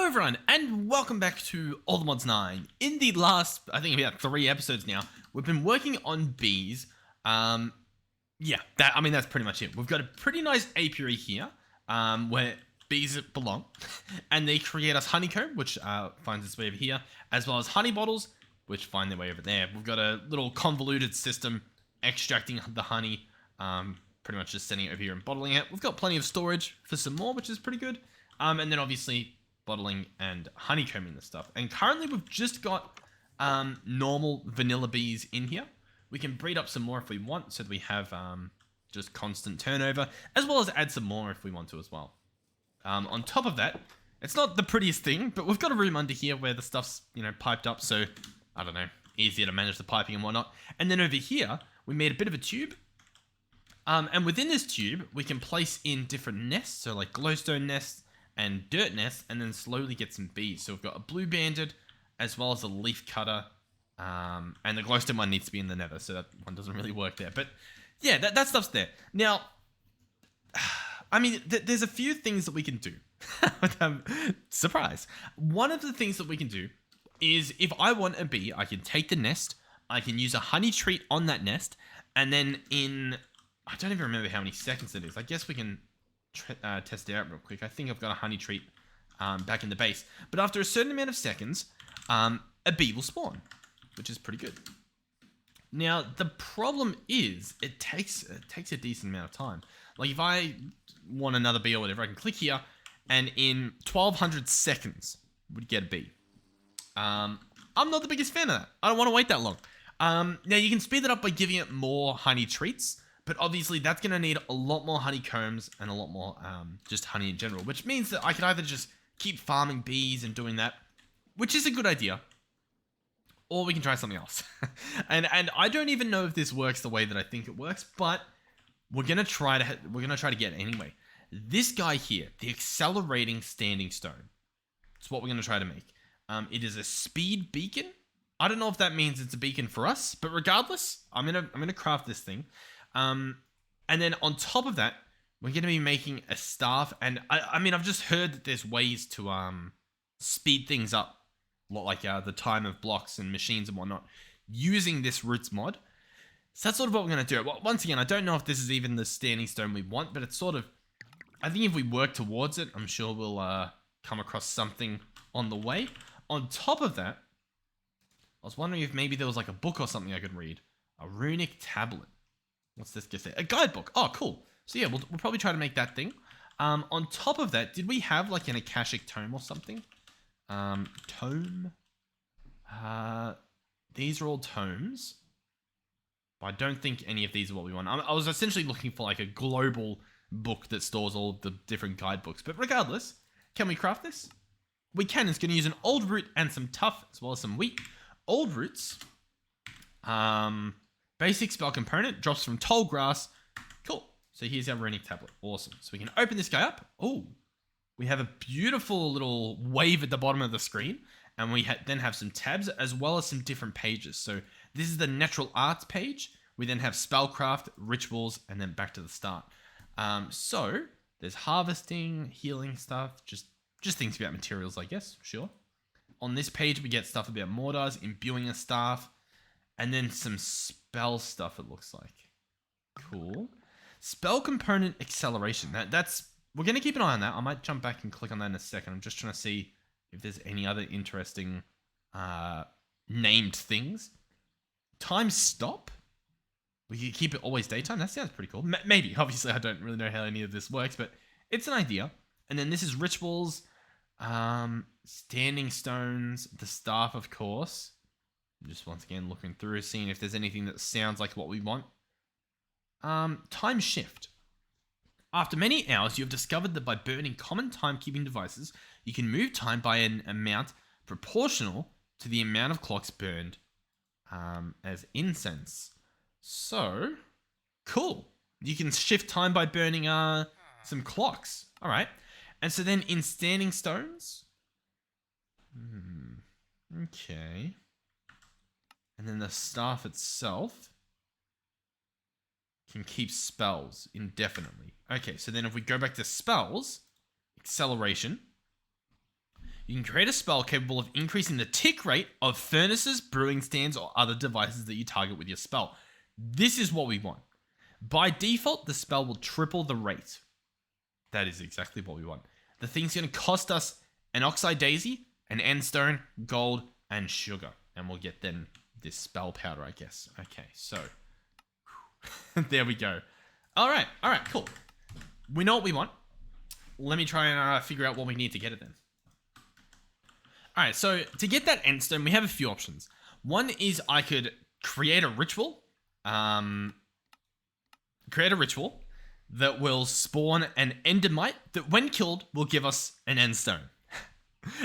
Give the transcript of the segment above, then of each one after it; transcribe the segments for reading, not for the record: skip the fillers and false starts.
Hello everyone, and welcome back to All the Mods 9. In the last, I think about 3 episodes now, we've been working on bees. That's pretty much it. We've got a pretty nice apiary here, where bees belong, and they create us honeycomb, which finds its way over here, as well as honey bottles, which find their way over there. We've got a little convoluted system extracting the honey, pretty much just sending it over here and bottling it. We've got plenty of storage for some more, which is pretty good. And then obviously bottling and honeycombing the stuff. And currently we've just got normal vanilla bees in here. We can breed up some more if we want, so that we have just constant turnover, as well as add some more if we want to as well. On top of that, it's not the prettiest thing, but we've got a room under here where the stuff's, piped up, so, I don't know, easier to manage the piping and whatnot. And then over here, we made a bit of a tube. And within this tube, we can place in different nests, so like glowstone nests, and dirt nests, and then slowly get some bees. So we've got a blue banded, as well as a leaf cutter, and the glowstone one needs to be in the nether, so that one doesn't really work there. But yeah, that stuff's there. Now, I mean, there's a few things that we can do. Surprise. One of the things that we can do is, if I want a bee, I can take the nest, I can use a honey treat on that nest, and then I don't even remember how many seconds it is. I guess we can test it out real quick. I think I've got a honey treat back in the base. But after a certain amount of seconds, a bee will spawn, which is pretty good. Now, the problem is it takes a decent amount of time. Like, if I want another bee or whatever, I can click here, and in 1200 seconds, would get a bee. I'm not the biggest fan of that. I don't want to wait that long. Now, you can speed that up by giving it more honey treats, but obviously that's going to need a lot more honeycombs and a lot more just honey in general, which means that I could either just keep farming bees and doing that, which is a good idea, or we can try something else. and I don't even know if this works the way that I think it works, but we're going to try to get it anyway. This guy here, the accelerating standing stone, it's what we're going to try to make. It is a speed beacon. I don't know if that means it's a beacon for us, but regardless, I'm going to craft this thing. And then on top of that, we're going to be making a staff. And I mean, I've just heard that there's ways to speed things up, like the time of blocks and machines and whatnot, using this roots mod. So that's sort of what we're going to do. Well, once again, I don't know if this is even the standing stone we want, but it's sort of, I think if we work towards it, I'm sure we'll come across something on the way. On top of that, I was wondering if maybe there was like a book or something I could read. A runic tablet. What's this just say? A guidebook. Oh, cool. So yeah, we'll probably try to make that thing. On top of that, did we have like an Akashic tome or something? Tome. These are all tomes. But I don't think any of these are what we want. I was essentially looking for like a global book that stores all of the different guidebooks. But regardless, can we craft this? We can. It's going to use an old root and some tough, as well as some wheat. Old roots. Basic spell component, drops from tall grass. Cool. So here's our runic tablet. Awesome. So we can open this guy up. Oh, we have a beautiful little wave at the bottom of the screen. And we then have some tabs, as well as some different pages. So this is the natural arts page. We then have spellcraft, rituals, and then back to the start. So there's harvesting, healing stuff, just things about materials, I guess. Sure. On this page, we get stuff about mortars, imbuing a staff, and then some spell stuff, it looks like. Cool. Spell component acceleration. We're going to keep an eye on that. I might jump back and click on that in a second. I'm just trying to see if there's any other interesting named things. Time stop. We can keep it always daytime. That sounds pretty cool. Maybe. Obviously, I don't really know how any of this works, but it's an idea. And then this is rituals, standing stones, the staff, of course. Just once again looking through, seeing if there's anything that sounds like what we want. Time shift. After many hours, you have discovered that by burning common timekeeping devices, you can move time by an amount proportional to the amount of clocks burned as incense. So, cool. You can shift time by burning some clocks. All right. And so then in standing stones. Okay. And then the staff itself can keep spells indefinitely. Okay, so then if we go back to spells, acceleration, You can create a spell capable of increasing the tick rate of furnaces, brewing stands, or other devices that you target with your spell. This is what we want. By default, the spell will triple the rate. That is exactly what we want. The thing's going to cost us an Oxide Daisy, an Endstone, gold, and sugar. And we'll get then this spell powder, I guess. Okay, so there we go. All right, cool. We know what we want. Let me try and figure out what we need to get it then. All right, so to get that Endstone, we have a few options. One is I could create a ritual. Create a ritual that will spawn an Endermite that, when killed, will give us an Endstone.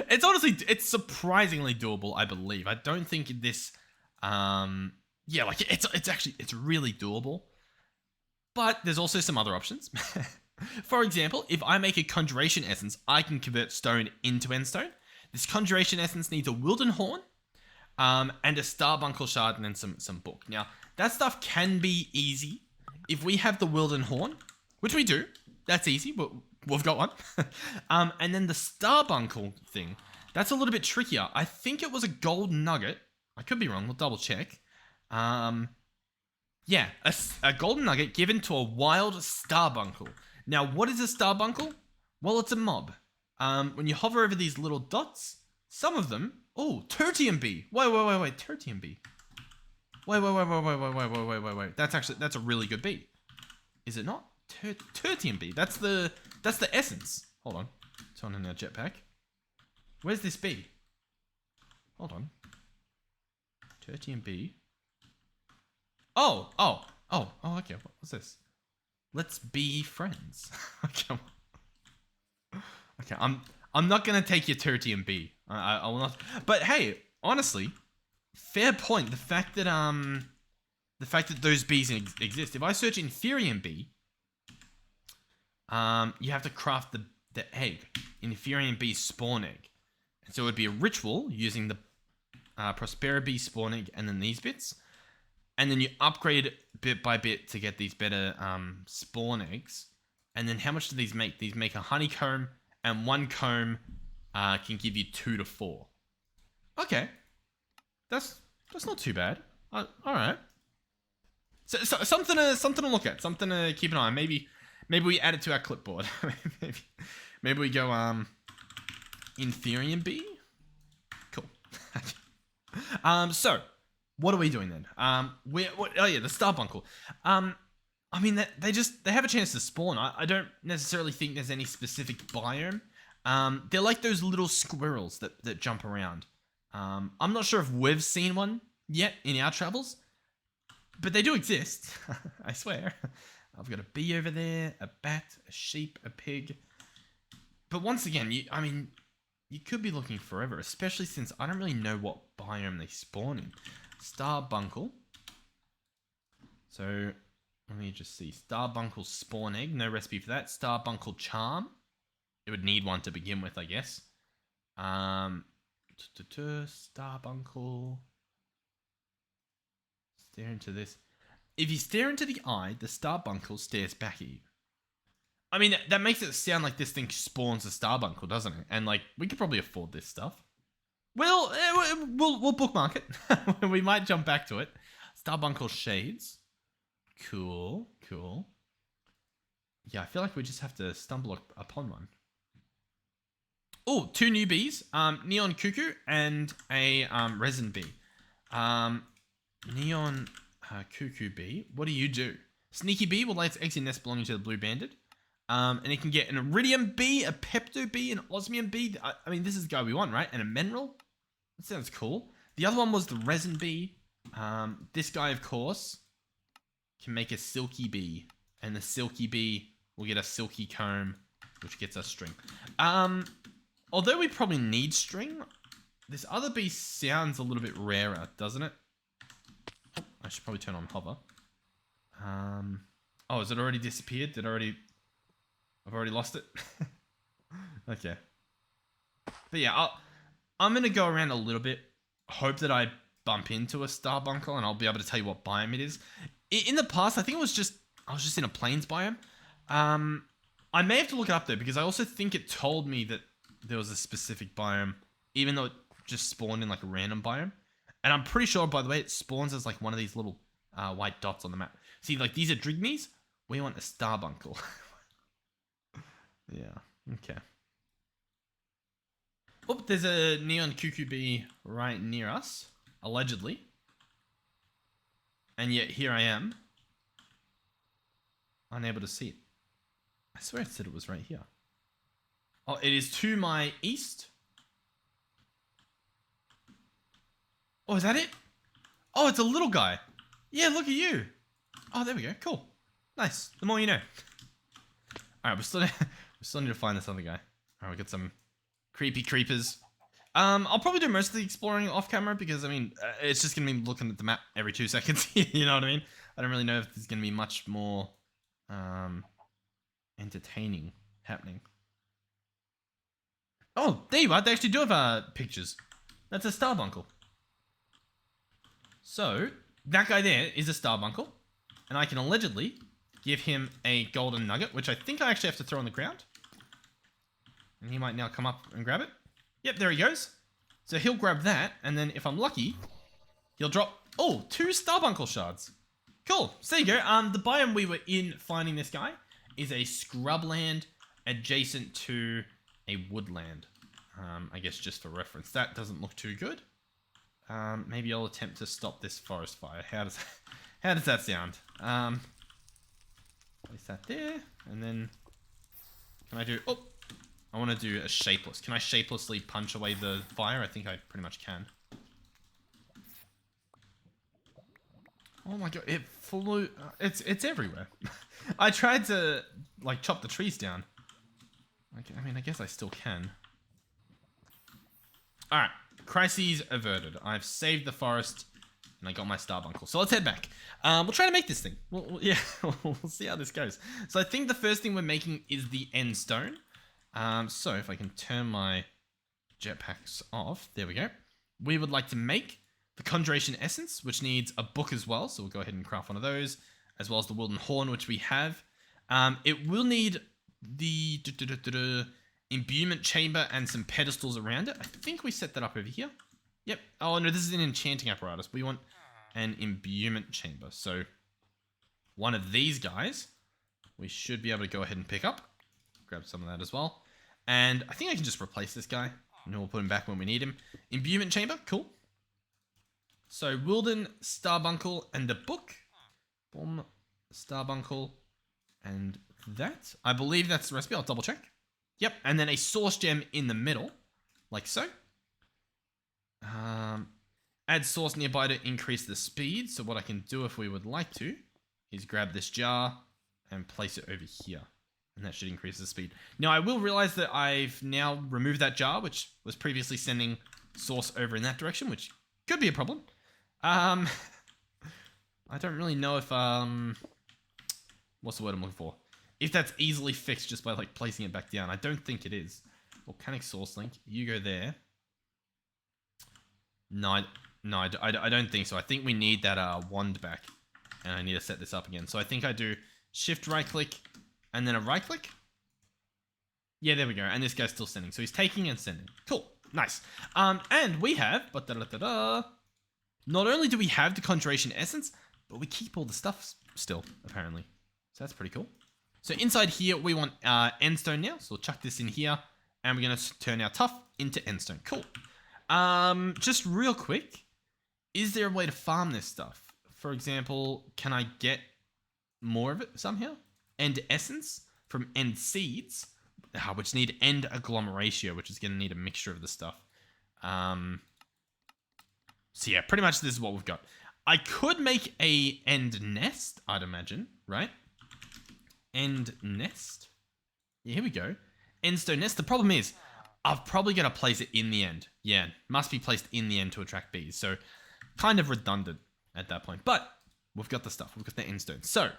It's surprisingly doable, I believe. I don't think this, yeah, like it's really doable. But there's also some other options. For example, if I make a Conjuration Essence, I can convert stone into Endstone. This Conjuration Essence needs a Wilden Horn, and a Starbuncle Shard, and then some book. Now, that stuff can be easy. If we have the Wilden Horn, which we do, that's easy, but we've got one. And then the Starbuncle thing, that's a little bit trickier. I think it was a gold nugget. I could be wrong, we'll double check. Yeah, a golden nugget given to a wild Starbuncle. Now, what is a Starbuncle? Well, it's a mob. When you hover over these little dots, some of them... Oh, Tertium Bee. Wait, Tertium Bee. Wait. That's a really good bee. Is it not? Tertium Bee. That's the essence. Hold on. Turn on our jetpack. Where's this bee? Hold on. Tertium Bee. Oh, okay. What's this? Let's be friends. Okay. Okay, I'm not gonna take your Tertium Bee. I will not. But hey, honestly, fair point. The fact that those bees exist. If I search Inferium Bee, you have to craft the egg. Inferium Bee spawn egg. And so it would be a ritual using the Prospera Bee spawn egg and then these bits. And then you upgrade bit by bit to get these better spawn eggs. And then how much do these make? These make a honeycomb, and one comb can give you 2 to 4. Okay, that's not too bad. All right. So something to look at, something to keep an eye on. Maybe we add it to our clipboard. maybe we go Inferium Bee. Cool. So what are we doing then? Oh yeah, the Starbuncle. I mean, they have a chance to spawn. I don't necessarily think there's any specific biome. They're like those little squirrels that jump around. I'm not sure if we've seen one yet in our travels, but they do exist. I swear. I've got a bee over there, a bat, a sheep, a pig. But once again, you could be looking forever, especially since I don't really know what biome they spawn in. Starbuncle. So let me just see. Starbuncle spawn egg. No recipe for that. Starbuncle charm. It would need one to begin with, I guess. Starbuncle. Stare into this. If you stare into the eye, the Starbuncle stares back at you. I mean, that makes it sound like this thing spawns a Starbuncle, doesn't it? And like, we could probably afford this stuff. Well, we'll bookmark it. We might jump back to it. Starbuncle shades. Cool. Yeah, I feel like we just have to stumble upon one. Oh, 2 new bees. Neon Cuckoo and a resin bee. Neon Cuckoo bee. What do you do? Sneaky bee will lay its eggs in nest belonging to the blue banded. And it can get an iridium bee, a pepto bee, an osmium bee. I mean, this is the guy we want, right? And a mineral. That sounds cool. The other one was the resin bee. This guy, of course, can make a silky bee. And the silky bee will get a silky comb, which gets us string. Although we probably need string, this other bee sounds a little bit rarer, doesn't it? Oh, I should probably turn on hover. Oh, has it already disappeared? I've already lost it? Okay. But yeah, I'm going to go around a little bit. Hope that I bump into a Starbuncle and I'll be able to tell you what biome it is. In the past, I think I was just in a plains biome. I may have to look it up though, because I also think it told me that there was a specific biome, even though it just spawned in like a random biome. And I'm pretty sure, by the way, it spawns as like one of these little white dots on the map. See, like these are Drigmies. We want a Starbuncle. Yeah, okay. Oh, there's a neon QQB right near us, allegedly. And yet here I am, unable to see it. I swear it said it was right here. Oh, it is to my east. Oh, is that it? Oh, it's a little guy. Yeah, look at you. Oh, there we go. Cool. Nice. The more you know. All right, we still need to find this other guy. All right, we got some creepy creepers. I'll probably do most of the exploring off camera because, I mean, it's just going to be looking at the map every 2 seconds. You know what I mean? I don't really know if there's going to be much more entertaining happening. Oh, there you are. They actually do have pictures. That's a Starbuncle. So, that guy there is a Starbuncle. And I can allegedly give him a golden nugget, which I think I actually have to throw on the ground. And he might now come up and grab it. Yep, there he goes. So he'll grab that, and then if I'm lucky, he'll drop, 2 Starbuncle shards. Cool. So there you go. The biome we were in finding this guy is a scrubland adjacent to a woodland. I guess just for reference. That doesn't look too good. Maybe I'll attempt to stop this forest fire. How does that sound? Place that there, and then can I do? Oh, I want to do a shapeless. Can I shapelessly punch away the fire? I think I pretty much can. Oh my god, it flew. It's everywhere. I tried to like chop the trees down. I mean, I guess I still can. All right, crises averted. I've saved the forest, and I got my Starbuncle. So let's head back. We'll try to make this thing. Yeah, we'll see how this goes. So I think the first thing we're making is the end stone. So if I can turn my jetpacks off, there we go. We would like to make the Conjuration Essence, which needs a book as well. So we'll go ahead and craft one of those, as well as the Wilden Horn, which we have. It will need the imbuement chamber and some pedestals around it. I think we set that up over here. Yep. Oh, no, this is an enchanting apparatus. We want an imbuement chamber. So one of these guys, we should be able to go ahead and pick up. Grab some of that as well. And I think I can just replace this guy. And we'll put him back when we need him. Imbuement chamber. Cool. So Wilden, Starbuncle, and a book. Boom. Starbuncle. And that. I believe that's the recipe. I'll double check. Yep. And then a source gem in the middle. Like so. Add source nearby to increase the speed. So what I can do if we would like to is grab this jar and place it over here. And that should increase the speed. Now I will realize that I've now removed that jar, which was previously sending source over in that direction, which could be a problem. I don't really know if, what's the word I'm looking for? If that's easily fixed just by like placing it back down. I don't think it is. Volcanic source link. You go there. No, I don't think so. I think we need that wand back. And I need to set this up again. So I think I do shift right click and then a right click. Yeah, there we go. And this guy's still sending. So he's taking and sending. Cool. Nice. And we have, not only do we have the Conjuration Essence, but we keep all the stuff still, apparently. So that's pretty cool. So inside here, we want endstone now. So we'll chuck this in here. And we're going to turn our tough into endstone. Cool. Just real quick, is there a way to farm this stuff? For example, can I get more of it somehow? End essence from end seeds, which need end agglomeratio, which is going to need a mixture of the stuff. So yeah, pretty much this is what we've got. I could make a end nest, I'd imagine, right? End nest. Yeah, here we go. Endstone nest. The problem is, I've probably got to place it in the end. Yeah, must be placed in the end to attract bees. So, kind of redundant at that point. But, we've got the stuff. We've got the endstone. So,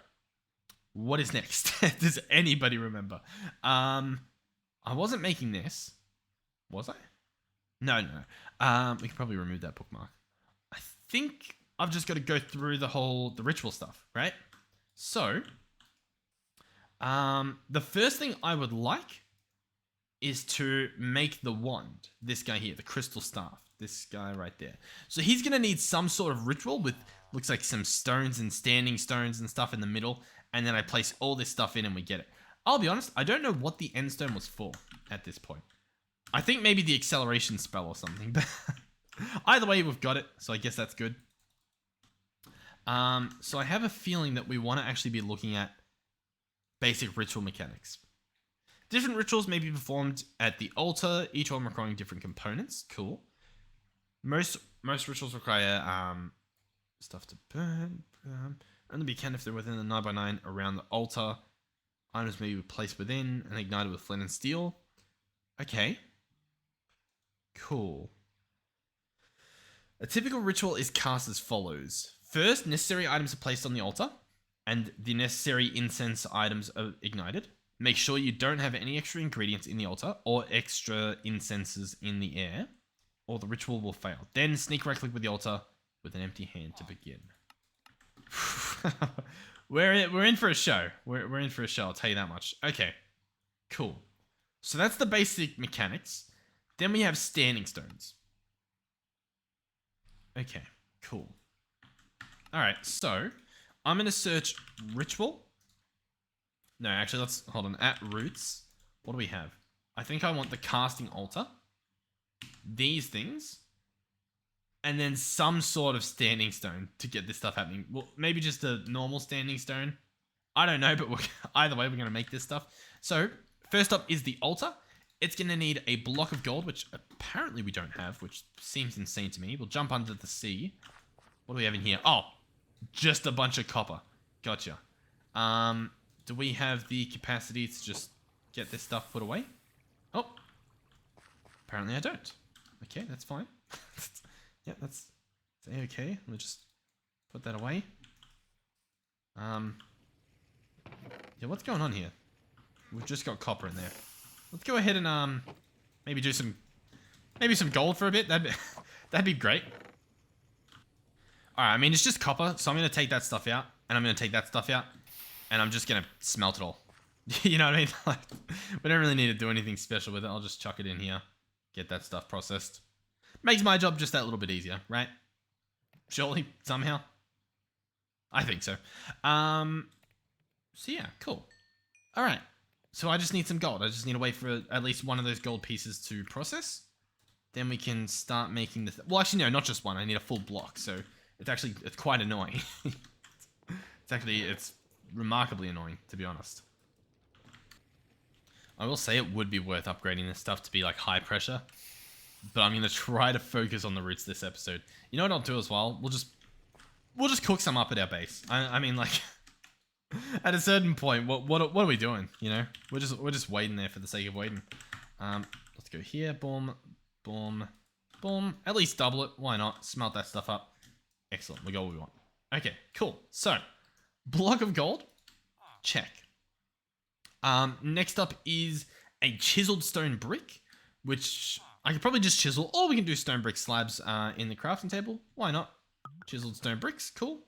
what is next? Does anybody remember? I wasn't making this. Was I? No. We can probably remove that bookmark. I think I've just got to go through the ritual stuff, right? So, the first thing I would like is to make the wand. This guy here, the crystal staff. This guy right there. So he's going to need some sort of ritual with, looks like some stones and standing stones and stuff in the middle. And then I place all this stuff in and we get it. I'll be honest, I don't know what the end stone was for at this point. I think maybe the acceleration spell or something. But either way, we've got it. So I guess that's good. So I have a feeling that we want to actually be looking at basic ritual mechanics. Different rituals may be performed at the altar, each one requiring different components. Cool. Most rituals require stuff to burn. Only be can if they're within the 9x9 around the altar. Items may be placed within and ignited with flint and steel. Okay. Cool. A typical ritual is cast as follows. First, necessary items are placed on the altar, and the necessary incense items are ignited. Make sure you don't have any extra ingredients in the altar or extra incenses in the air, or the ritual will fail. Then sneak right click with the altar with an empty hand to begin. We're in for a show. We're in for a show, I'll tell you that much. Okay, cool. So that's the basic mechanics. Then we have standing stones. Okay, cool. Alright, so I'm going to search ritual. No, actually, let's hold on. At roots, what do we have? I think I want the casting altar. These things. And then some sort of standing stone to get this stuff happening. Well, maybe just a normal standing stone. I don't know, but either way, we're going to make this stuff. So, first up is the altar. It's going to need a block of gold, which apparently we don't have, which seems insane to me. We'll jump under the sea. What do we have in here? Oh, just a bunch of copper. Gotcha. Do we have the capacity to just get this stuff put away? Oh, apparently I don't. Okay, that's fine. Yeah, that's okay. Let me just put that away. Yeah, what's going on here? We've just got copper in there. Let's go ahead and maybe do some gold for a bit. That'd be great. All right, I mean it's just copper, so I'm gonna take that stuff out, and I'm gonna take that stuff out, and I'm just gonna smelt it all. You know what I mean? Like, we don't really need to do anything special with it. I'll just chuck it in here, get that stuff processed. Makes my job just that little bit easier, right? Surely, somehow. I think so. So yeah, cool. All right. So I just need some gold. I just need to wait for at least one of those gold pieces to process. Then we can start making the... Well, actually, no, not just one. I need a full block. So it's quite annoying. It's remarkably annoying, to be honest. I will say it would be worth upgrading this stuff to be like high pressure. But I'm going to try to focus on the roots this episode. You know what I'll do as well? We'll just cook some up at our base. I mean, like... At a certain point, what are we doing? You know, we're just waiting there for the sake of waiting. Let's go here. Boom, boom, boom. At least double it. Why not? Smelt that stuff up. Excellent. We got what we want. Okay, cool. So, block of gold. Check. Next up is a chiseled stone brick, which I could probably just chisel, or we can do stone brick slabs in the crafting table. Why not? Chiseled stone bricks. Cool.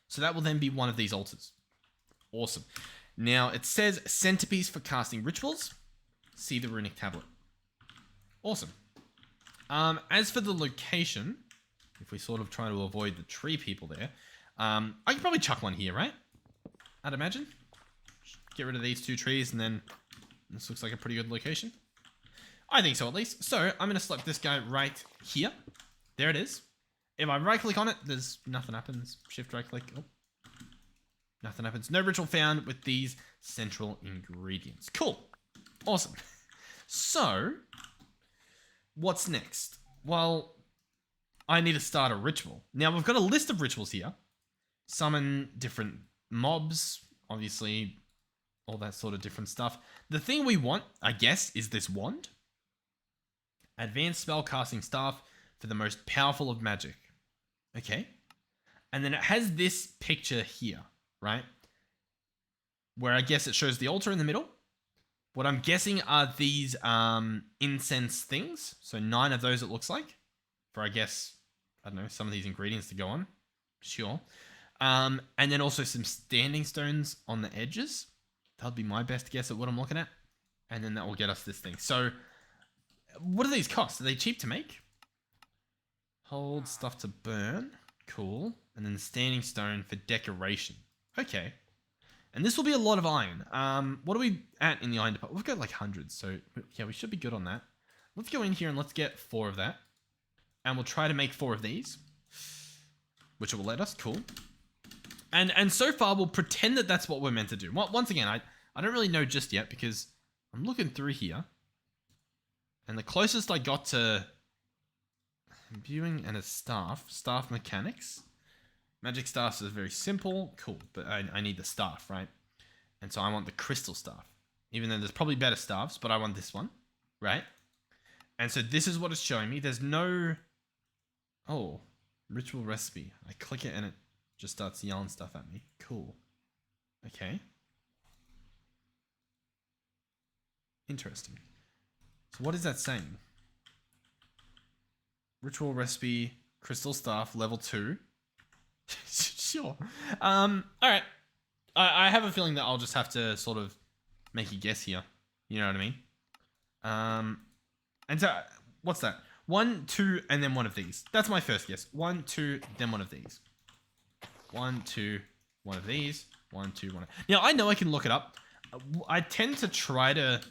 So that will then be one of these altars. Awesome. Now, it says centerpiece for casting rituals. See the runic tablet. Awesome. As for the location, if we sort of try to avoid the tree people there, I could probably chuck one here, right? I'd imagine. Get rid of these two trees, and then this looks like a pretty good location. I think so, at least. So, I'm going to select this guy right here. There it is. If I right-click on it, there's nothing happens. Shift right-click. Oh. Nothing happens. No ritual found with these central ingredients. Cool. Awesome. So, what's next? Well, I need to start a ritual. Now, we've got a list of rituals here. Summon different mobs, obviously, all that sort of different stuff. The thing we want, I guess, is this wand. Advanced spell casting staff for the most powerful of magic. Okay. And then it has this picture here. Right? Where I guess it shows the altar in the middle. What I'm guessing are these incense things. So 9 of those it looks like. For I guess, I don't know, some of these ingredients to go on. Sure. And then also some standing stones on the edges. That would be my best guess at what I'm looking at. And then that will get us this thing. So, what do these cost? Are they cheap to make? Hold stuff to burn. Cool. And then standing stone for decoration. Okay. And this will be a lot of iron. What are we at in the iron department? We've got like hundreds. So, yeah, we should be good on that. Let's go in here and let's get 4 of that. And we'll try to make 4 of these. Which will let us. Cool. And so far, we'll pretend that that's what we're meant to do. Once again, I don't really know just yet because I'm looking through here. And the closest I got to imbuing and a staff mechanics. Magic staffs is very simple. Cool, but I need the staff, right? And so I want the crystal staff. Even though there's probably better staffs, but I want this one, right? And so this is what it's showing me. There's no... Oh, ritual recipe. I click it and it just starts yelling stuff at me. Cool. Okay. Interesting. So what is that saying? Ritual recipe, crystal staff, level 2. Sure. Alright. I have a feeling that I'll just have to sort of make a guess here. You know what I mean? And so, what's that? 1, 2, and then one of these. That's my first guess. 1, 2, then one of these. 1, 2, one of these. 1, 2, one. Now, I know I can look it up. I tend to try to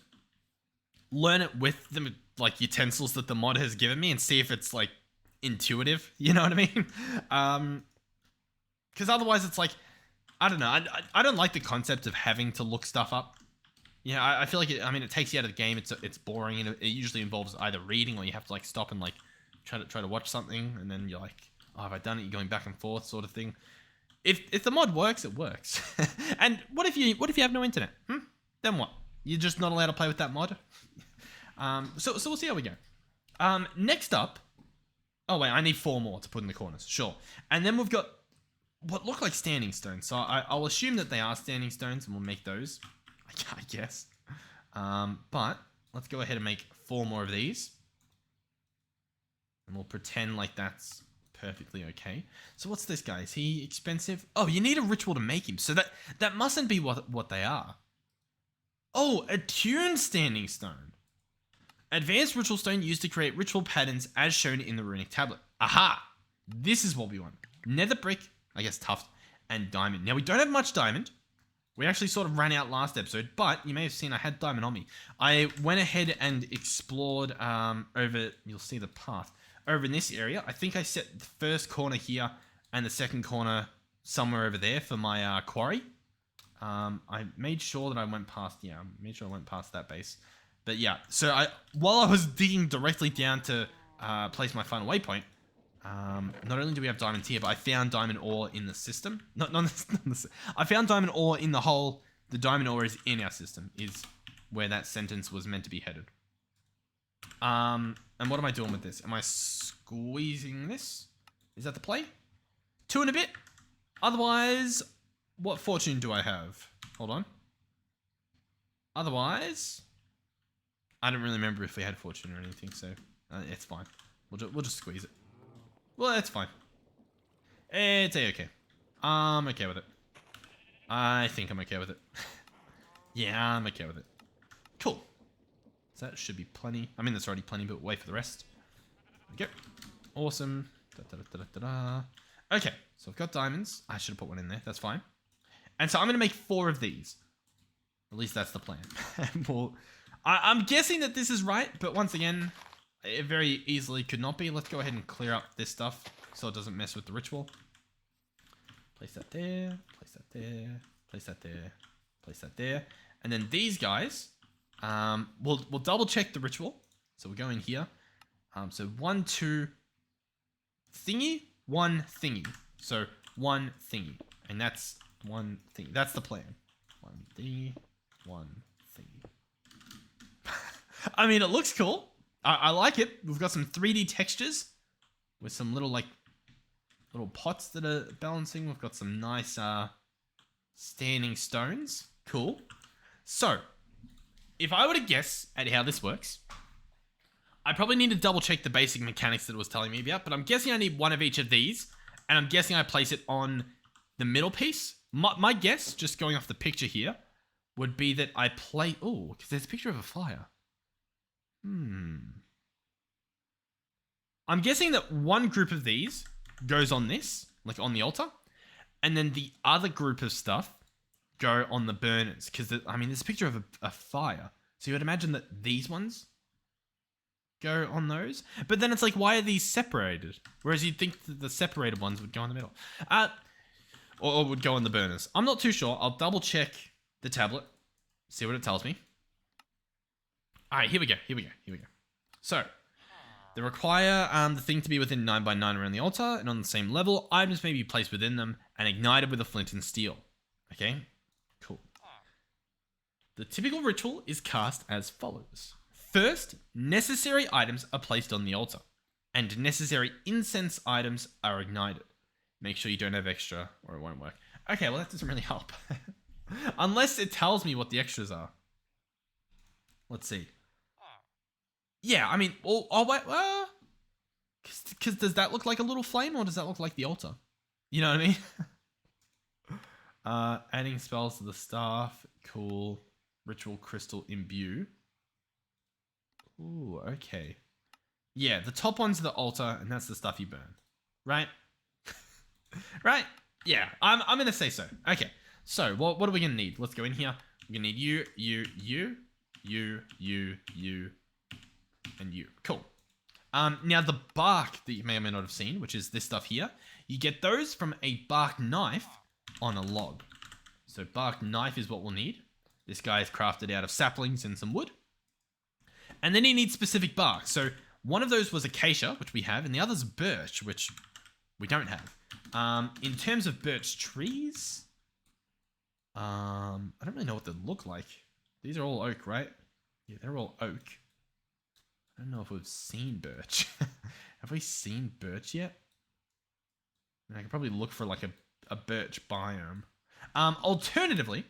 learn it with the like utensils that the mod has given me and see if it's like intuitive. You know what I mean? Because otherwise it's like, I don't know. I don't like the concept of having to look stuff up. Yeah, I feel like it takes you out of the game. It's boring, and it usually involves either reading or you have to like stop and like try to watch something, and then you're like, oh, have I done it? You're going back and forth, sort of thing. If the mod works, it works. And what if you have no internet? Then what? You're just not allowed to play with that mod. So we'll see how we go. Next up. Oh wait, I need 4 more to put in the corners. Sure. And then we've got what look like standing stones. So I'll assume that they are standing stones, and we'll make those. I guess. But let's go ahead and make 4 more of these. And we'll pretend like that's perfectly okay. So what's this guy? Is he expensive? Oh, you need a ritual to make him. So that mustn't be what they are. Oh, attuned standing stone. Advanced ritual stone used to create ritual patterns as shown in the runic tablet. Aha! This is what we want. Nether brick, I guess tuft, and diamond. Now we don't have much diamond. We actually sort of ran out last episode, but you may have seen I had diamond on me. I went ahead and explored over, you'll see the path, over in this area. I think I set the first corner here and the second corner somewhere over there for my quarry. I made sure that I went past, that base. But yeah, so while I was digging directly down to place my final waypoint, not only do we have diamonds here, but I found diamond ore in the system. I found diamond ore in the hole. The diamond ore is in our system, is where that sentence was meant to be headed. And what am I doing with this? Am I squeezing this? Is that the play? 2 and a bit? Otherwise, what fortune do I have? Hold on. Otherwise, I don't really remember if we had fortune or anything, so it's fine. We'll just squeeze it. Well, that's fine. It's a-okay. I'm okay with it. I think I'm okay with it. Yeah, I'm okay with it. Cool. So that should be plenty. I mean, that's already plenty, but we'll wait for the rest. Okay. Awesome. Okay, so I've got diamonds. I should have put one in there. That's fine. And so I'm going to make 4 of these. At least that's the plan. I'm guessing that this is right, but once again, it very easily could not be. Let's go ahead and clear up this stuff so it doesn't mess with the ritual. Place that there, place that there, place that there, place that there. And then these guys, we'll double check the ritual. So we'll go in here. So 1, 2, thingy, 1 thingy. So 1 thingy. And that's 1 thingy. That's the plan. 1 thingy, 1 thingy. I mean, it looks cool. I like it. We've got some 3D textures with some little pots that are balancing. We've got some nice standing stones. Cool. So, if I were to guess at how this works, I probably need to double check the basic mechanics that it was telling me about, but I'm guessing I need 1 of each of these, and I'm guessing I place it on the middle piece. My guess, just going off the picture here, would be that I play... Oh, because there's a picture of a fire. I'm guessing that one group of these goes on this, like on the altar, and then the other group of stuff go on the burners. Because, I mean, there's a picture of a fire. So you would imagine that these ones go on those. But then it's like, why are these separated? Whereas you'd think that the separated ones would go in the middle. Or would go on the burners. I'm not too sure. I'll double check the tablet. See what it tells me. Alright, here we go. So, they require the thing to be within 9 by 9 around the altar and on the same level. Items may be placed within them and ignited with a flint and steel. Okay, cool. The typical ritual is cast as follows. First, necessary items are placed on the altar, and necessary incense items are ignited. Make sure you don't have extra, or it won't work. Okay, well that doesn't really help. Unless it tells me what the extras are. Let's see. Yeah, I mean, oh wait, because does that look like a little flame, or does that look like the altar? You know what I mean? Adding spells to the staff, cool. Ritual crystal imbue. Ooh, okay. Yeah, the top one's the altar, and that's the stuff you burn. Right? Right? Yeah, I'm gonna say so. Okay, so what are we gonna need? Let's go in here. We're gonna need you, and you. Cool. Now the bark that you may or may not have seen, which is this stuff here, you get those from a bark knife on a log. So bark knife is what we'll need. This guy is crafted out of saplings and some wood. And then he needs specific bark. So one of those was acacia, which we have, and the other's birch, which we don't have. In terms of birch trees, I don't really know what they look like. These are all oak, right? Yeah, they're all oak. I don't know if we've seen birch. Have we seen birch yet? I could probably look for like a birch biome. Alternatively,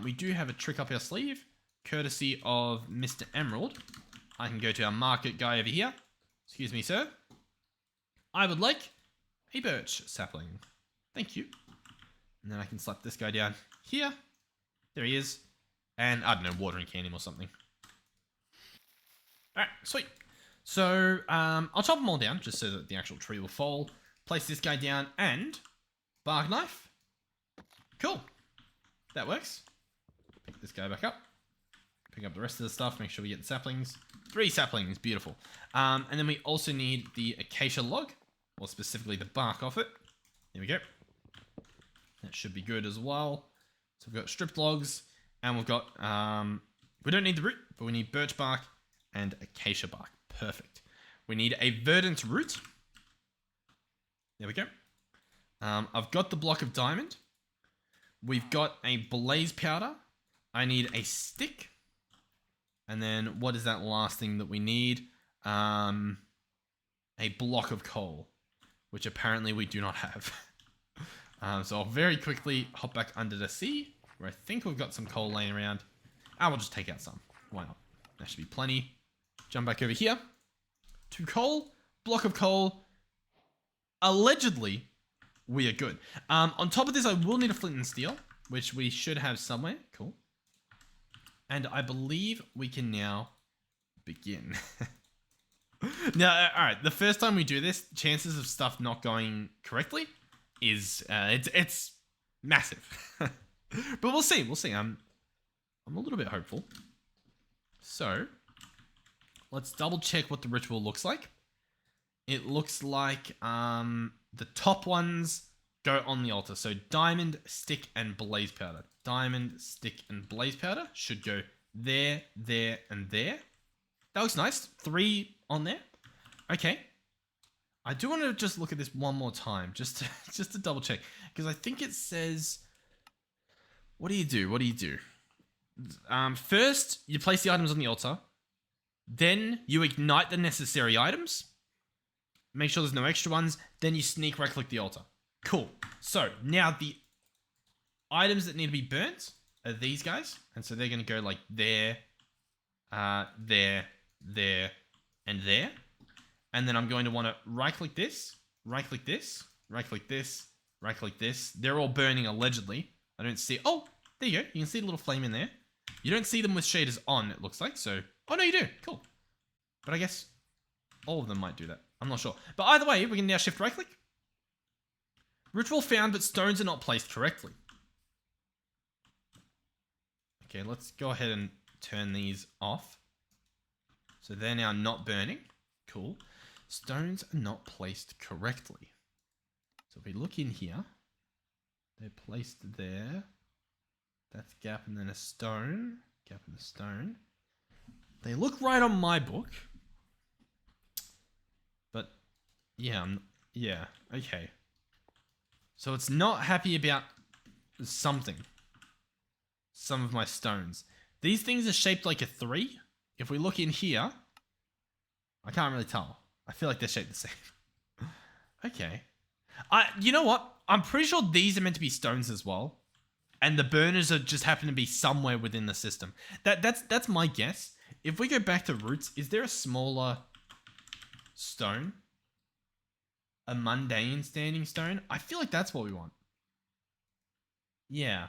we do have a trick up our sleeve, courtesy of Mr. Emerald. I can go to our market guy over here. Excuse me, sir. I would like a birch sapling. Thank you. And then I can slap this guy down here. There he is. And, I don't know, watering can him or something. Alright, sweet. So, I'll chop them all down, just so that the actual tree will fall. Place this guy down, and bark knife. Cool. That works. Pick this guy back up. Pick up the rest of the stuff, make sure we get the saplings. 3 saplings, beautiful. And then we also need the acacia log, or specifically the bark off it. There we go. That should be good as well. So we've got stripped logs, and we've got, we don't need the root, but we need birch bark and acacia bark. Perfect. We need a verdant root. There we go. I've got the block of diamond. We've got a blaze powder. I need a stick. And then what is that last thing that we need? A block of coal, which apparently we do not have. So I'll very quickly hop back under the sea, where I think we've got some coal laying around. We'll just take out some. Why not? That should be plenty. Jump back over here. 2 coal, block of coal. Allegedly, we are good. On top of this, I will need a flint and steel, which we should have somewhere. Cool. And I believe we can now begin. Now, all right, the first time we do this, chances of stuff not going correctly is, it's massive. But we'll see, I'm a little bit hopeful. So, let's double check what the ritual looks like. It looks like the top ones go on the altar. So diamond, stick, and blaze powder. Diamond, stick, and blaze powder should go there, there, and there. That looks nice. 3 on there. Okay. I do want to just look at this one more time, just to double check, because I think it says, what do you do? First, you place the items on the altar. Then you ignite the necessary items. Make sure there's no extra ones. Then you sneak right-click the altar. Cool. So, now the items that need to be burnt are these guys. And so they're going to go like there, there, there, and there. And then I'm going to want to right-click this, right-click this, right-click this, right-click this. They're all burning allegedly. I don't see... Oh, there you go. You can see the little flame in there. You don't see them with shaders on, it looks like. So, oh no, you do. Cool. But I guess all of them might do that. I'm not sure. But either way, we can now shift right click. Ritual found, but stones are not placed correctly. Okay, let's go ahead and turn these off. So they're now not burning. Cool. Stones are not placed correctly. So if we look in here, they're placed there. That's gap and then a stone. Gap and a stone. They look right on my book. But, yeah, yeah, okay. So it's not happy about something. Some of my stones. These things are shaped like a 3. If we look in here, I can't really tell. I feel like they're shaped the same. Okay. You know what? I'm pretty sure these are meant to be stones as well. And the burners are just happen to be somewhere within the system. That's my guess. If we go back to roots, is there a smaller stone? A mundane standing stone? I feel like that's what we want. Yeah.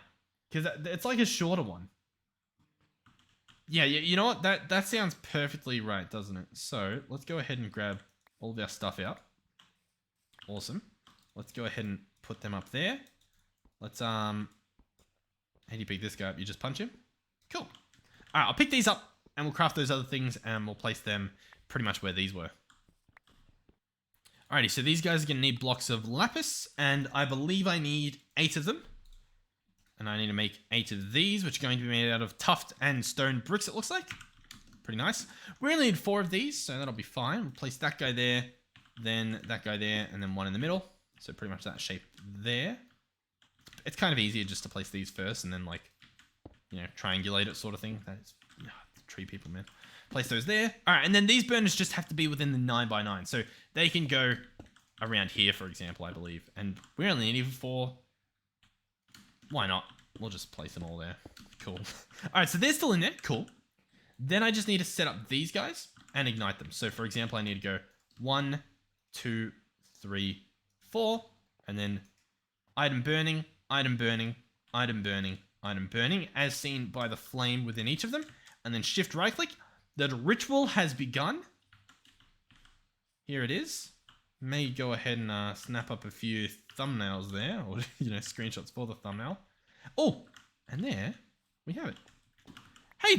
Because it's like a shorter one. Yeah, you know what? That sounds perfectly right, doesn't it? So, let's go ahead and grab all of our stuff out. Awesome. Let's go ahead and put them up there. Let's, how do you pick this guy up? You just punch him? Cool. Alright, I'll pick these up, and we'll craft those other things, and we'll place them pretty much where these were. Alrighty, so these guys are going to need blocks of lapis, and I believe I need 8 of them. And I need to make 8 of these, which are going to be made out of tuft and stone bricks, it looks like. Pretty nice. We only need 4 of these, so that'll be fine. We'll place that guy there, then that guy there, and then one in the middle. So pretty much that shape there. It's kind of easier just to place these first, and then, like, you know, triangulate it sort of thing. That is, tree people, man. Place those there. Alright, and then these burners just have to be within the 9x9. So they can go around here, for example, I believe. And we only need 4. Why not? We'll just place them all there. Cool. Alright, so they're still in there. Cool. Then I just need to set up these guys and ignite them. So, for example, I need to go 1, 2, 3, 4. And then item burning, item burning, item burning, item burning, as seen by the flame within each of them. And then shift right click. The ritual has begun. Here it is. May go ahead and snap up a few thumbnails there, or screenshots for the thumbnail. Oh, and there we have it. Hey,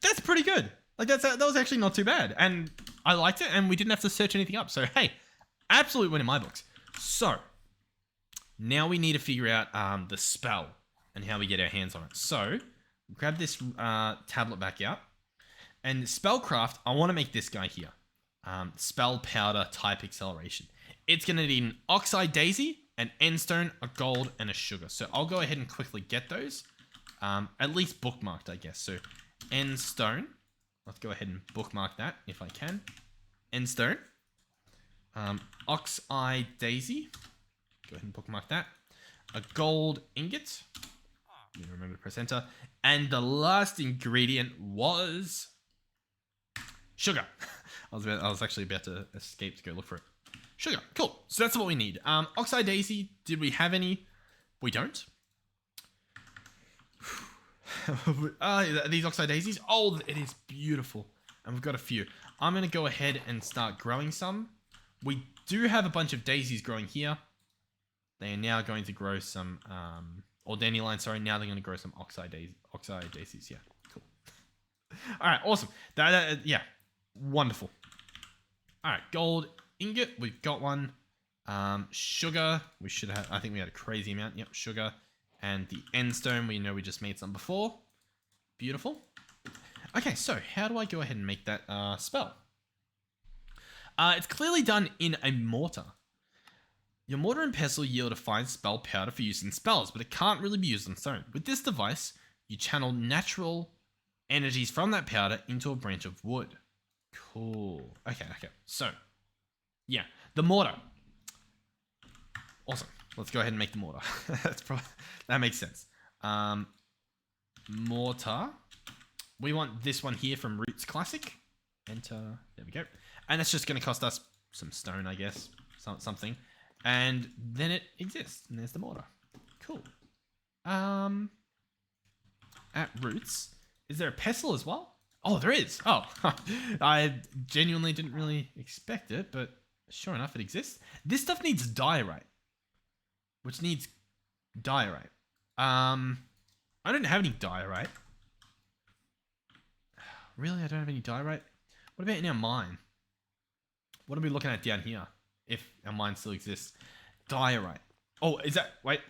that's pretty good. Like that was actually not too bad, and I liked it, and we didn't have to search anything up. So hey, absolute win in my books. So now we need to figure out the spell and how we get our hands on it. So grab this tablet back out, and spellcraft. I want to make this guy here. Spell powder type acceleration. It's going to need an oxide daisy, an endstone, a gold, and a sugar. So I'll go ahead and quickly get those. At least bookmarked, I guess. So endstone. Let's go ahead and bookmark that if I can. Endstone. Oxide daisy. Go ahead and bookmark that. A gold ingot. You remember to press enter. And the last ingredient was sugar. I was actually about to escape to go look for it. Sugar. Cool. So that's what we need. Oxide daisy. Did we have any? We don't. These oxide daisies. Oh, it is beautiful. And we've got a few. I'm going to go ahead and start growing some. We do have a bunch of daisies growing here. They are now going to grow some, or dandelions, sorry. Now they're going to grow some oxide daisies. Yeah, cool. All right, awesome. Yeah, wonderful. All right, gold ingot. We've got one. Sugar. We should have, I think we had a crazy amount. Yep, sugar. And the endstone, we know we just made some before. Beautiful. Okay, so how do I go ahead and make that spell? It's clearly done in a mortar. Your mortar and pestle yield a fine spell powder for use in spells, but it can't really be used on stone. With this device, you channel natural energies from that powder into a branch of wood. Cool. Okay. So, yeah, the mortar. Awesome. Let's go ahead and make the mortar. That makes sense. Mortar. We want this one here from Roots Classic. Enter. There we go. And it's just going to cost us some stone, I guess. Something. And then it exists. And there's the mortar. Cool. at roots. Is there a pestle as well? Oh, there is. Oh, I genuinely didn't really expect it, but sure enough, it exists. This stuff needs diorite, which needs diorite. I don't have any diorite. Really, I don't have any diorite. What about in our mine? What are we looking at down here? If our mine still exists, diorite. Oh, is that? Wait,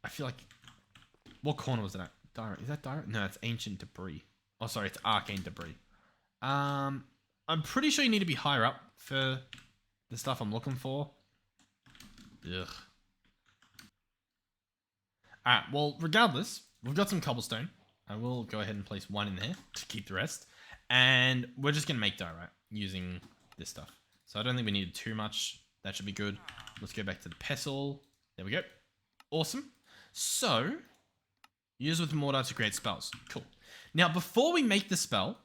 I feel like. What corner was it at? Diorite. Is that diorite? No, it's ancient debris. Oh, sorry, it's arcane debris. I'm pretty sure you need to be higher up for the stuff I'm looking for. Ugh. Alright, well, regardless, we've got some cobblestone. I will go ahead and place one in there to keep the rest. And we're just going to make diorite using this stuff. So I don't think we needed too much. That should be good. Let's go back to the pestle. There we go. Awesome. So, use with mortar to create spells. Cool. Now, before we make the spell,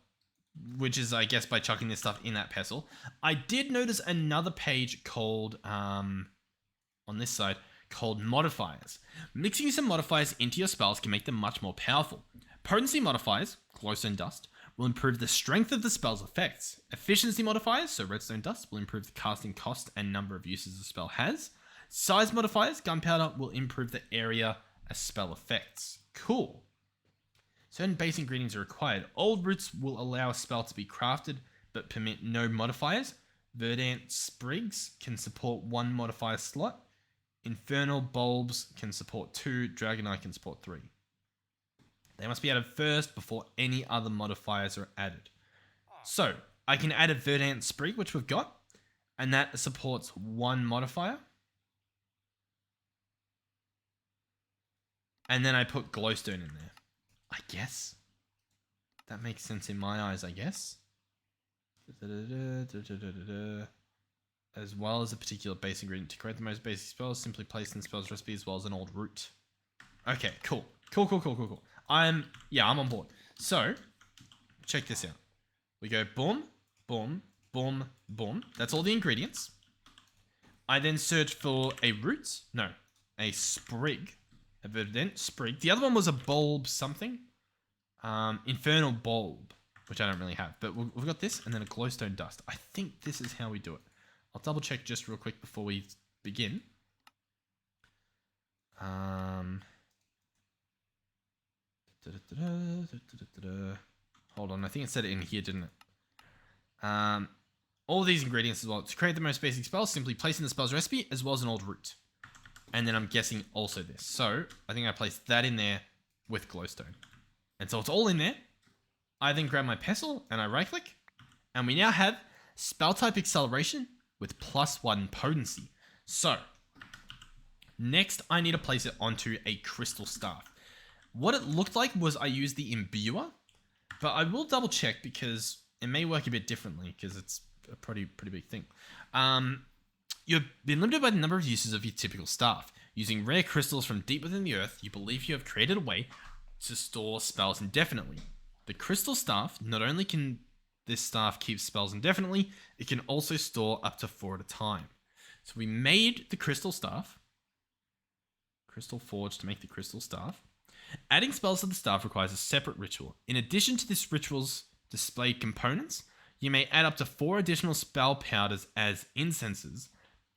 which is, I guess, by chucking this stuff in that pestle, I did notice another page called, on this side, called modifiers. Mixing some modifiers into your spells can make them much more powerful. Potency modifiers, glowstone dust, will improve the strength of the spell's effects. Efficiency modifiers, so redstone dust, will improve the casting cost and number of uses a spell has. Size modifiers, gunpowder, will improve the area a spell affects. Cool. Certain base ingredients are required. Old roots will allow a spell to be crafted, but permit no modifiers. Verdant sprigs can support 1 modifier slot. Infernal bulbs can support 2. Dragonite can support 3. They must be added first before any other modifiers are added. So, I can add a verdant sprig, which we've got, and that supports 1 modifier. And then I put glowstone in there. I guess. That makes sense in my eyes, I guess. As well as a particular base ingredient. To create the most basic spells, simply place in the spell's recipe as well as an old root. Okay, cool. Cool. I'm on board. So, check this out. We go boom, boom, boom, boom. That's all the ingredients. I then search for a root. No, a sprig. A verdant sprig. The other one was a bulb something. Infernal bulb, which I don't really have. But we've got this and then a glowstone dust. I think this is how we do it. I'll double check just real quick before we begin. Hold on, I think it said it in here, didn't it? All these ingredients as well. To create the most basic spells, simply place in the spell's recipe as well as an old root. And then I'm guessing also this. So, I think I placed that in there with glowstone. And so it's all in there. I then grab my pestle and I right click. And we now have spell type acceleration with +1 potency. So, next I need to place it onto a crystal staff. What it looked like was I used the imbuer. But I will double check because it may work a bit differently because it's a pretty big thing. You've been limited by the number of uses of your typical staff. Using rare crystals from deep within the earth, you believe you have created a way to store spells indefinitely. The crystal staff, not only can this staff keep spells indefinitely, it can also store up to 4 at a time. So we made the crystal staff. Crystal forge to make the crystal staff. Adding spells to the staff requires a separate ritual. In addition to this ritual's displayed components, you may add up to 4 additional spell powders as incenses.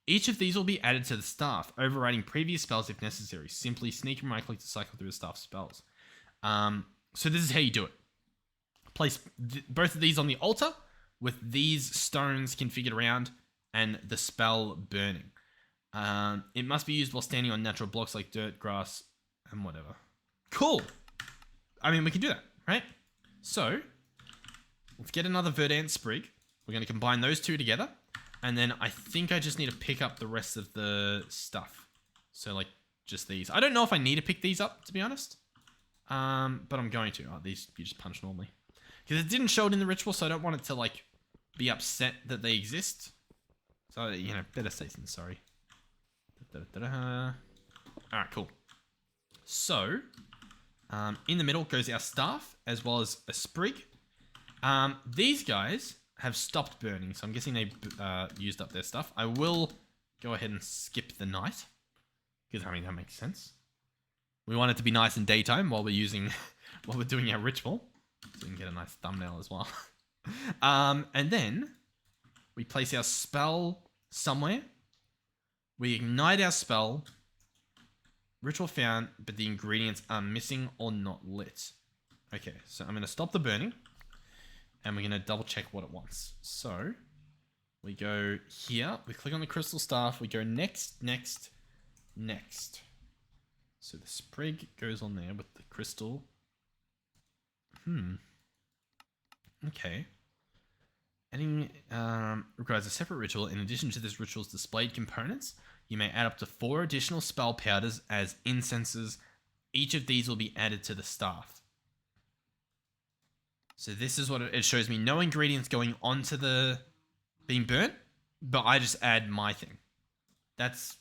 Each of these will be added to the staff, overriding previous spells if necessary. Simply sneak and right click to cycle through the staff's spells. So this is how you do it. Place both of these on the altar with these stones configured around and the spell burning. It must be used while standing on natural blocks like dirt, grass, and whatever. Cool. I mean, we can do that, right? So, let's get another verdant sprig. We're going to combine those two together. And then I think I just need to pick up the rest of the stuff. So, like, just these. I don't know if I need to pick these up, to be honest. But I'm going to. Oh, these you just punch normally. Because it didn't show it in the ritual, so I don't want it to, like, be upset that they exist. So, you know, better safe than sorry. Alright, cool. So, in the middle goes our staff, as well as a sprig. These guys have stopped burning, so I'm guessing they used up their stuff. I will go ahead and skip the night, because, I mean, that makes sense. We want it to be nice in daytime while we're using while we're doing our ritual. So we can get a nice thumbnail as well. And then we place our spell somewhere. We ignite our spell. Ritual found, but the ingredients are missing or not lit. Okay, so I'm going to stop the burning. And we're going to double check what it wants. So we go here. We click on the crystal staff. We go next, next, next. So the sprig goes on there with the crystal. Okay. Adding requires a separate ritual. In addition to this ritual's displayed components, you may add up to 4 additional spell powders as incenses. Each of these will be added to the staff. So this is what it shows me. No ingredients going onto the being burnt, but I just add my thing. That's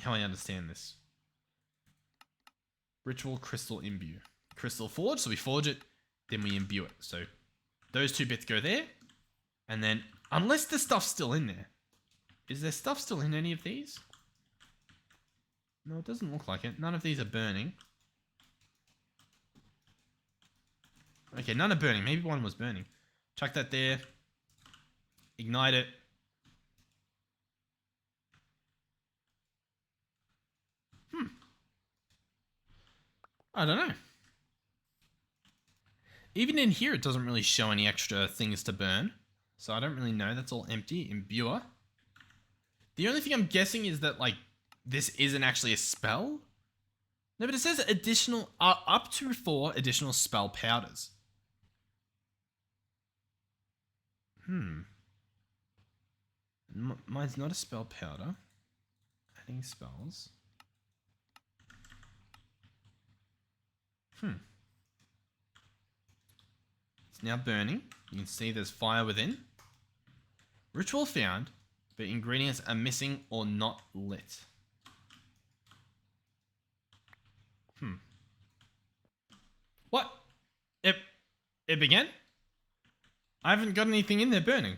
how I understand this. Ritual crystal imbue. Crystal forge, so we forge it, then we imbue it. So those 2 bits go there. And then, unless the stuff's still in there. Is there stuff still in any of these? No, it doesn't look like it. None of these are burning. Okay, none are burning. Maybe one was burning. Chuck that there. Ignite it. I don't know. Even in here, it doesn't really show any extra things to burn. So I don't really know. That's all empty. Imbuer. The only thing I'm guessing is that, like, this isn't actually a spell. No, but it says additional, up to 4 additional spell powders. Mine's not a spell powder. Adding spells. It's now burning. You can see there's fire within. Ritual found, but ingredients are missing or not lit. What? It began? I haven't got anything in there burning.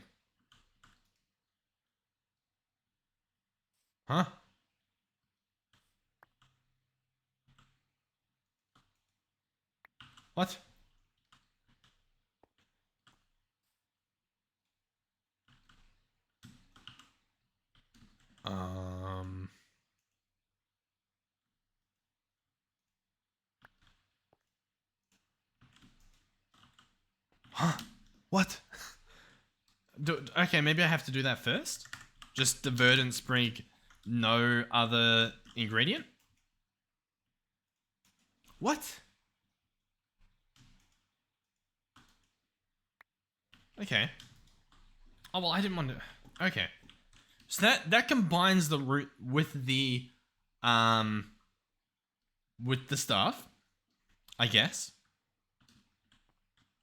Huh? What? Huh? What? Okay, maybe I have to do that first. Just the verdant sprig, no other ingredient. What? Okay. Oh well, I didn't want to. Okay. So that combines the root with the stuff, I guess.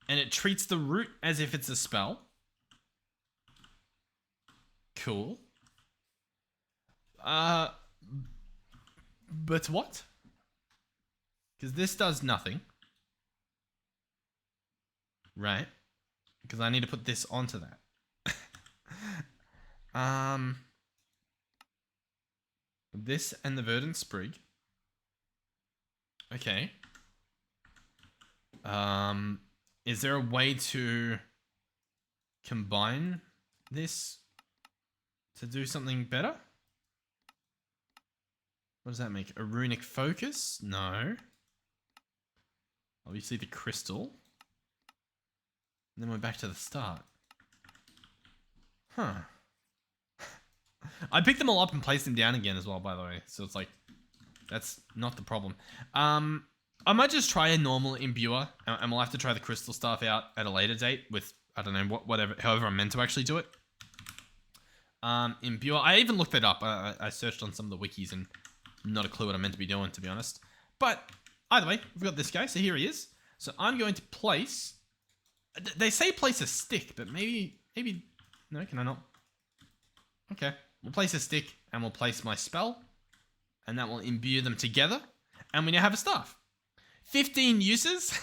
And it treats the root as if it's a spell. Cool. But what? Because this does nothing. Right. Because I need to put this onto that. This and the verdant sprig. Okay. Is there a way to combine this to do something better? What does that make? A runic focus? No. Obviously the crystal. And then we're back to the start. Huh. I picked them all up and placed them down again as well, by the way. So it's like, that's not the problem. I might just try a normal imbuer, and we'll have to try the crystal stuff out at a later date with, I don't know, whatever, however I'm meant to actually do it. Imbuer, I even looked it up. I searched on some of the wikis and not a clue what I'm meant to be doing, to be honest. But either way, we've got this guy, so here he is. So I'm going to place, they say place a stick, but maybe, no, can I not? Okay, we'll place a stick and we'll place my spell, and that will imbue them together, and we now have a staff. 15 uses,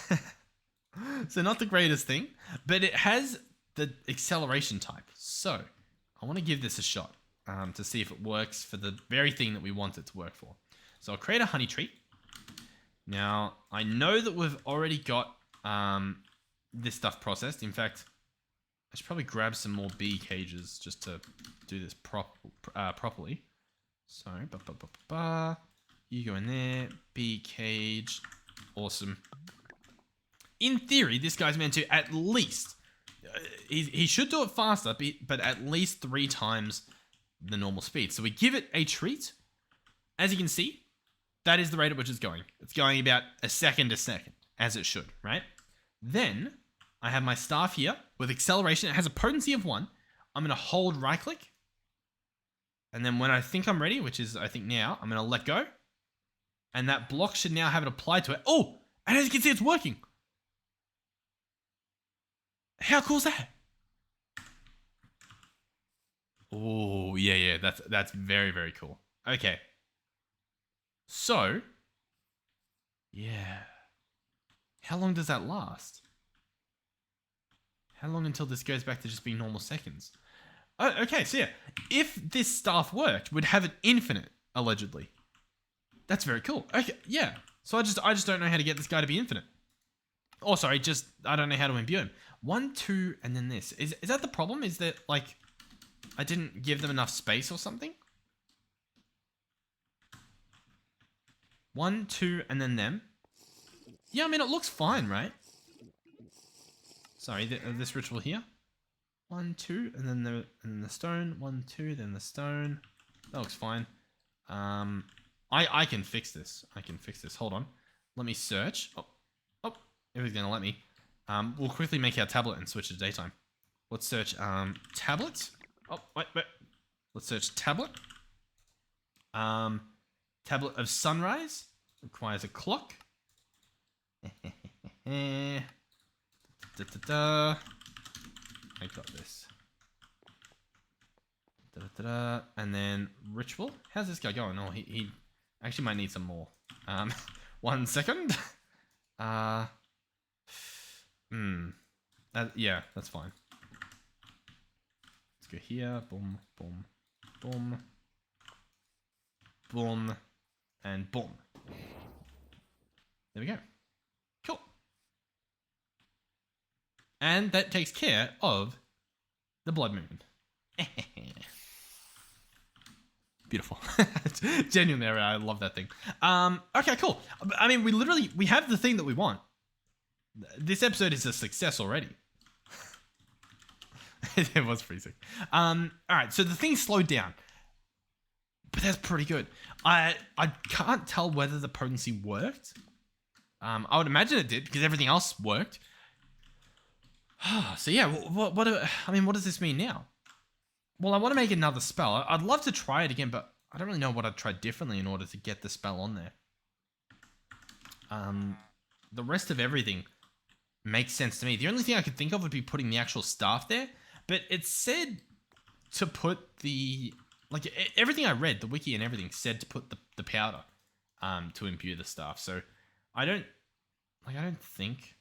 so not the greatest thing, but it has the acceleration type. So I want to give this a shot to see if it works for the very thing that we want it to work for. So I'll create a honey tree, Now, I know that we've already got this stuff processed. In fact, I should probably grab some more bee cages just to do this properly. So, you go in there, bee cage, awesome. In theory, this guy's meant to at least, he should do it faster, but at least 3 times the normal speed. So we give it a treat. As you can see, that is the rate at which it's going. It's going about a second, as it should, right? Then I have my staff here with acceleration. It has a potency of 1. I'm going to hold right click. And then when I think I'm ready, which is I think now, I'm going to let go. And that block should now have it applied to it. Oh, and as you can see, it's working. How cool is that? Oh, yeah, that's very, very cool. Okay. So, yeah. How long does that last? How long until this goes back to just being normal seconds? Oh, okay, so yeah. If this staff worked, we'd have it infinite, allegedly. That's very cool. Okay, yeah. So I just don't know how to get this guy to be infinite. Oh, sorry, I don't know how to imbue him. 1, 2, and then this. Is that the problem? Is that, like, I didn't give them enough space or something? 1, 2, and then them. Yeah, I mean, it looks fine, right? Sorry, this ritual here. 1, 2, and then the stone. 1, 2, then the stone. That looks fine. I can fix this. Hold on. Let me search. Oh, it was gonna let me. We'll quickly make our tablet and switch to daytime. Let's search tablet. Oh, wait. Let's search tablet. Tablet of sunrise requires a clock. I got this. And then ritual. How's this guy going? Oh, he actually might need some more. 1 second. Yeah, that's fine. Let's go here. Boom, boom, boom, boom, and boom. There we go. Cool. And that takes care of the blood moon. Beautiful. Genuinely, I love that thing. Okay, cool. I mean, we have the thing that we want. This episode is a success already. It was pretty sick. Alright, so the thing slowed down. But that's pretty good. I can't tell whether the potency worked. I would imagine it did, because everything else worked. So yeah, what does this mean now? Well, I want to make another spell. I'd love to try it again, but I don't really know what I'd try differently in order to get the spell on there. The rest of everything makes sense to me. The only thing I could think of would be putting the actual staff there, but it said to put the... Like, everything I read, the wiki and everything, said to put the powder to imbue the staff. So, I don't think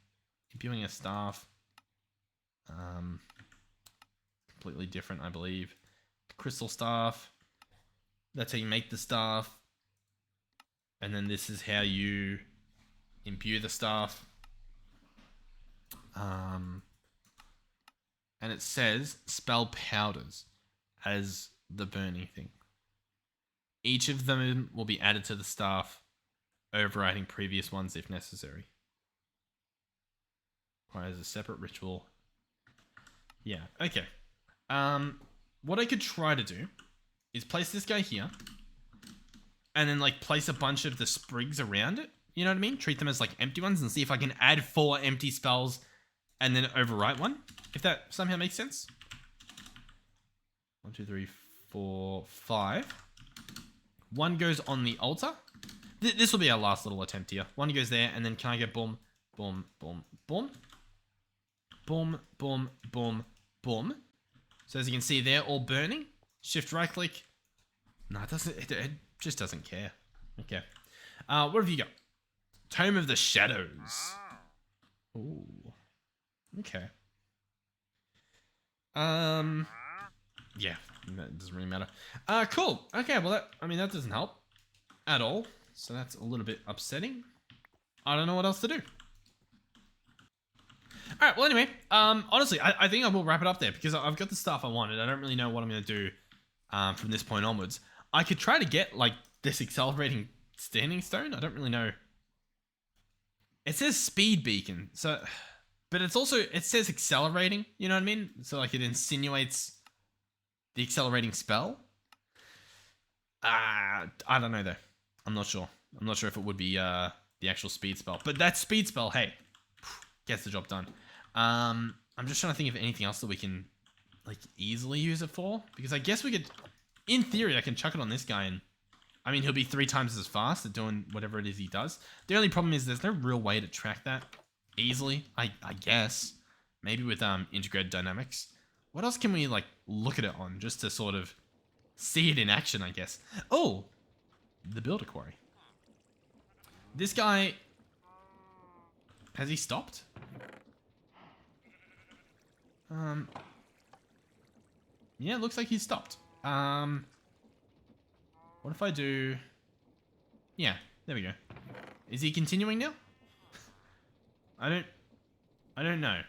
imbuing a staff... completely different, I believe. Crystal staff. That's how you make the staff. And then this is how you imbue the staff. And it says spell powders as the burning thing. Each of them will be added to the staff, overriding previous ones if necessary. Requires a separate ritual. Yeah, okay. What I could try to do is place this guy here and then like place a bunch of the sprigs around it. You know what I mean? Treat them as like empty ones and see if I can add 4 empty spells and then overwrite one. If that somehow makes sense. 1, 2, 3, 4, 5. 1 goes on the altar. This will be our last little attempt here. 1 goes there and then can I get boom, boom, boom, boom. Boom, boom, boom, boom. So as you can see, they're all burning. Shift right click. No, it doesn't. It just doesn't care. Okay. What have you got? Tome of the Shadows. Ooh. Okay. Yeah, that doesn't really matter. Cool. Okay, well that doesn't help at all. So that's a little bit upsetting. I don't know what else to do. All right, well, anyway, honestly, I think I will wrap it up there because I've got the stuff I wanted. I don't really know what I'm going to do from this point onwards. I could try to get, like, this accelerating standing stone. I don't really know. It says speed beacon, so... But it's also... It says accelerating, you know what I mean? So, like, it insinuates the accelerating spell. I don't know, though. I'm not sure. I'm not sure if it would be the actual speed spell. But that speed spell, hey, gets the job done. I'm just trying to think of anything else that we can, like, easily use it for. Because I guess we could... In theory, I can chuck it on this guy and... I mean, he'll be 3 times as fast at doing whatever it is he does. The only problem is there's no real way to track that easily, I guess. Maybe with integrated dynamics. What else can we, like, look at it on just to sort of see it in action, I guess? Oh! The builder quarry. This guy... Has he stopped? Yeah, it looks like he's stopped. What if I do... Yeah, there we go. Is he continuing now? I don't know.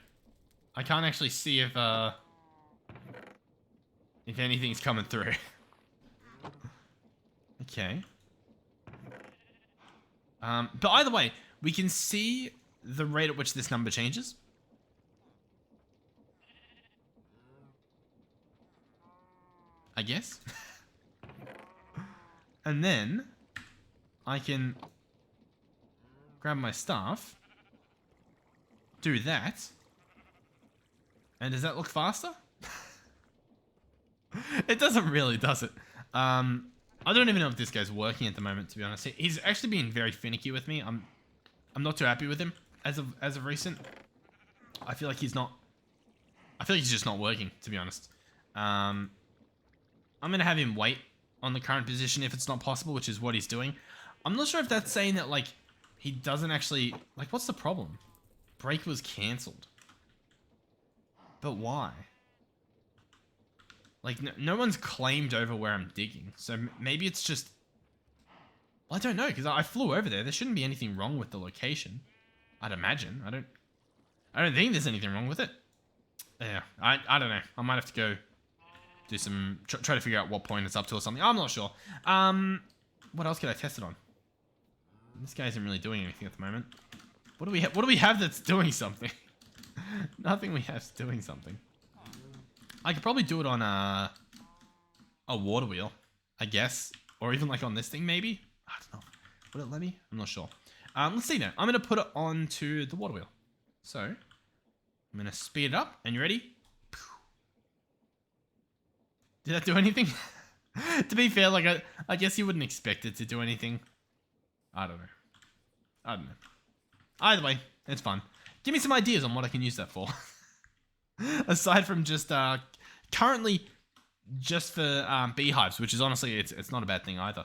I can't actually see if anything's coming through. Okay. But either way, we can see the rate at which this number changes. I guess. And then I can grab my staff, do that, and does that look faster? It doesn't really, does it? I don't even know if this guy's working at the moment, to be honest. He's actually being very finicky with me. I'm not too happy with him as of recent. I feel like he's not. I feel like he's just not working, to be honest. I'm gonna have him wait on the current position if it's not possible, which is what he's doing. I'm not sure if that's saying that, like, he doesn't actually... Like, what's the problem? Break was cancelled. But why? Like, no one's claimed over where I'm digging, so maybe it's just... Well, I don't know, because I flew over there. There shouldn't be anything wrong with the location. I'd imagine. I don't think there's anything wrong with it. Yeah, I don't know. I might have to go... do some try to figure out what point it's up to or something. I'm not sure. What else could I test it on? This guy isn't really doing anything at the moment. What do we have that's doing something? Nothing we have's doing something. I could probably do it on a water wheel, I guess, or even like on this thing maybe. I don't know. Would it let me? I'm not sure. Let's see now. I'm gonna put it onto the water wheel. So I'm gonna speed it up. And you ready? Did that do anything? To be fair, like, I guess you wouldn't expect it to do anything. I don't know. Either way, it's fun. Give me some ideas on what I can use that for. Aside from just, currently just for beehives, which is honestly, it's not a bad thing either.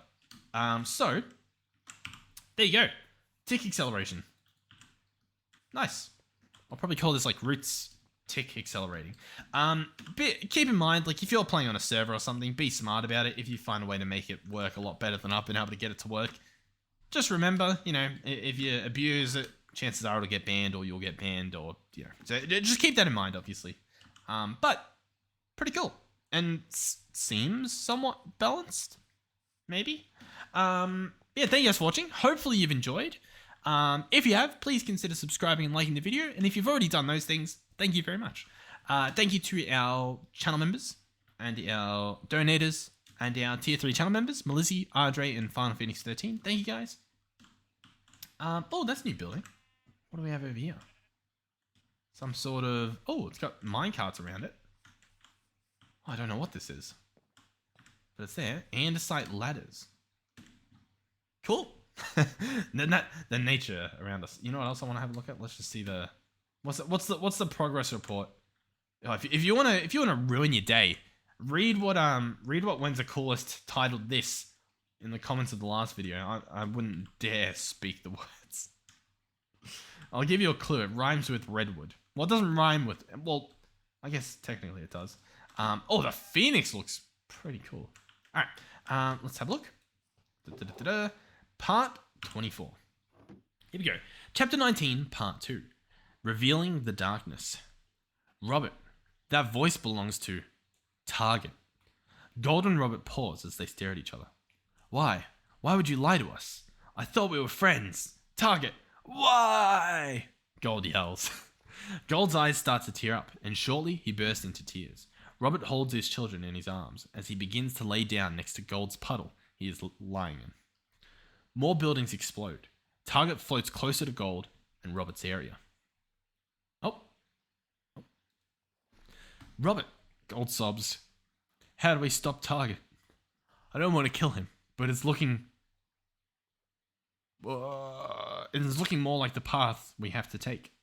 So, there you go. Tick acceleration. Nice. I'll probably call this like roots tick accelerating. But keep in mind, like, if you're playing on a server or something, be smart about it. If you find a way to make it work a lot better than I've been able to get it to work, just remember, you know, if you abuse it, chances are it'll get banned, or you'll get banned, or, you know, so just keep that in mind, obviously. But pretty cool, and seems somewhat balanced, maybe. Yeah, thank you guys for watching. Hopefully you've enjoyed. If you have, please consider subscribing and liking the video, and if you've already done those things, thank you very much. Thank you to our channel members and our donators and our tier 3 channel members, Melizzi, Ardre, and Final Phoenix 13. Thank you guys. Oh, that's a new building. What do we have over here? Some sort of... Oh, it's got minecarts around it. Oh, I don't know what this is. But it's there. Andesite ladders. Cool. The nature around us. You know what else I want to have a look at? Let's just see the... What's the progress report? Oh, if you wanna ruin your day, read what When's the Coolest titled this in the comments of the last video. I wouldn't dare speak the words. I'll give you a clue. It rhymes with redwood. Well, it doesn't rhyme with... Well, I guess technically it does. Oh, the phoenix looks pretty cool. All right, let's have a look. Part 24. Here we go. Chapter 19, Part 2. Revealing the Darkness. Robert, that voice belongs to Target. Gold and Robert pause as they stare at each other. Why? Why would you lie to us? I thought we were friends. Target, why? Gold yells. Gold's eyes start to tear up, and shortly he bursts into tears. Robert holds his children in his arms as he begins to lay down next to Gold's puddle he is lying in. More buildings explode. Target floats closer to Gold and Robert's area. Oh. Robert, Gold sobs. How do we stop Target? I don't want to kill him, but it's looking more like the path we have to take.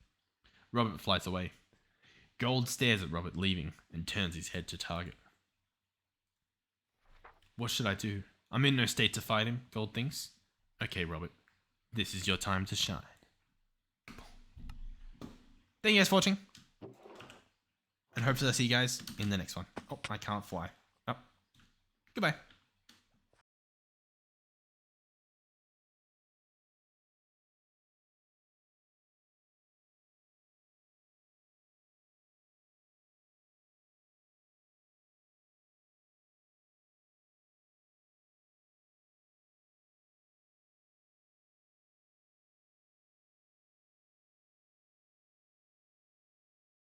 Robert flies away. Gold stares at Robert leaving and turns his head to Target. What should I do? I'm in no state to fight him, Gold thinks. Okay, Robert. This is your time to shine. Thank you guys for watching. And hopefully I'll see you guys in the next one. Oh, I can't fly. Oh. Goodbye.